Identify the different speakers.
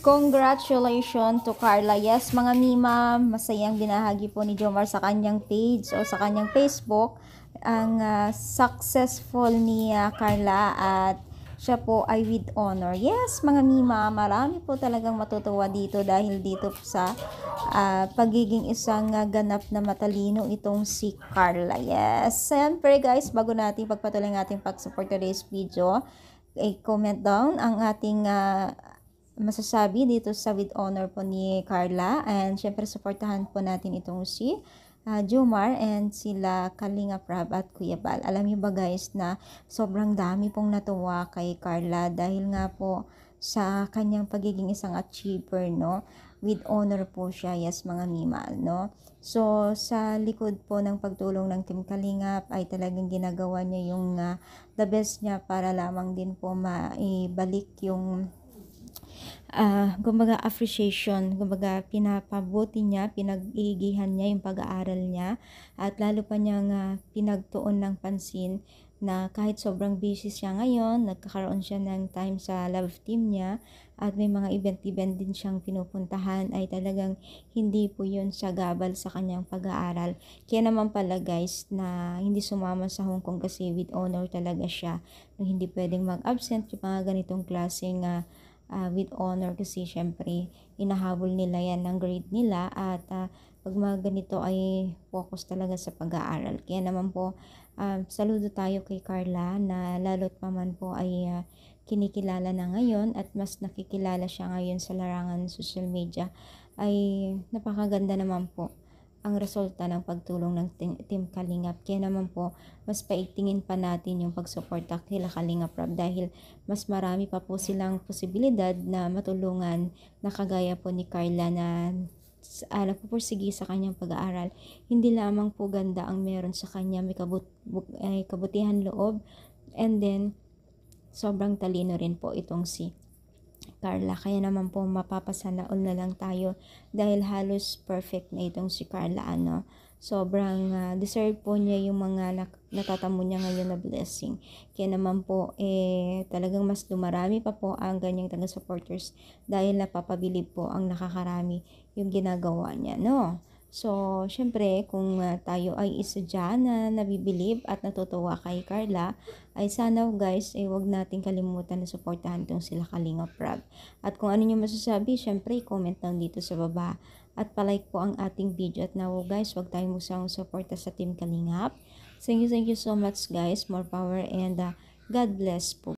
Speaker 1: Congratulations to Carla. Yes, mga Mima, masayang binahagi po ni Jomar sa kanyang page o sa kanyang Facebook ang successful ni Carla at siya po ay with honor. Yes, mga Mima, marami po talagang matutuwa dito dahil dito sa pagiging isang ganap na matalino itong si Carla. Yes, siyempre guys, bago natin pagpatuloy ng ating pag-support today's video, comment down ang ating masasabi dito sa with honor po ni Carla, and syempre supportahan po natin itong si Jomar and sila Kalinga Prab at Kuya Bal. Alam niyo ba guys na sobrang dami pong natuwa kay Carla dahil nga po sa kanyang pagiging isang achiever, no? With honor po siya, yes mga Mima, no? So sa likod po ng pagtulong ng Team Kalingap ay talagang ginagawa niya yung the best niya para lamang din po maibalik yung kumbaga appreciation, kumbaga pinapabuti niya, pinag-iigihan niya yung pag-aaral niya at lalo pa niyang pinagtuon ng pansin na kahit sobrang busy siya ngayon, nagkakaroon siya ng time sa love team niya at may mga event din siyang pinupuntahan, ay talagang hindi po yun sagabal sa kanyang pag-aaral. Kaya naman pala guys na hindi sumama sa Hong Kong kasi with honor talaga siya, no, hindi pwedeng mag-absent yung mga ganitong klaseng with honor kasi syempre inahabol nila yan ng grade nila at pag mga ganito ay focus talaga sa pag-aaral. Kaya naman po saludo tayo kay Carla na lalo't pa man po ay kinikilala na ngayon at mas nakikilala siya ngayon sa larangan social media, ay napakaganda naman po ang resulta ng pagtulong ng Team Kalingap. Kaya naman po, mas paigtingin pa natin yung pagsuporta kila Kalingap Rob dahil mas marami pa po silang posibilidad na matulungan na kagaya po ni Carla na nagpupursige sa kanyang pag-aaral. Hindi lamang po ganda ang meron sa kanya, may kabutihan loob, and then sobrang talino rin po itong si Carla. Kaya naman po mapapasanaol na lang tayo dahil halos perfect na itong si Carla, ano. Sobrang deserve po niya yung mga natatamo niya ngayon na blessing. Kaya naman po talagang mas dumarami pa po ang ganyang taga-supporters dahil napapabilib po ang nakakarami yung ginagawa niya, no. So, syempre, kung tayo ay isa dyan na nabibilib at natutuwa kay Carla, ay sana guys, wag nating kalimutan na suportahan itong sila Kalinga Prab. At kung ano nyo masasabi, syempre, comment down dito sa baba. At palike po ang ating video. At now guys, wag tayong musang suporta sa Team Kalingap. Thank you so much guys. More power and God bless po.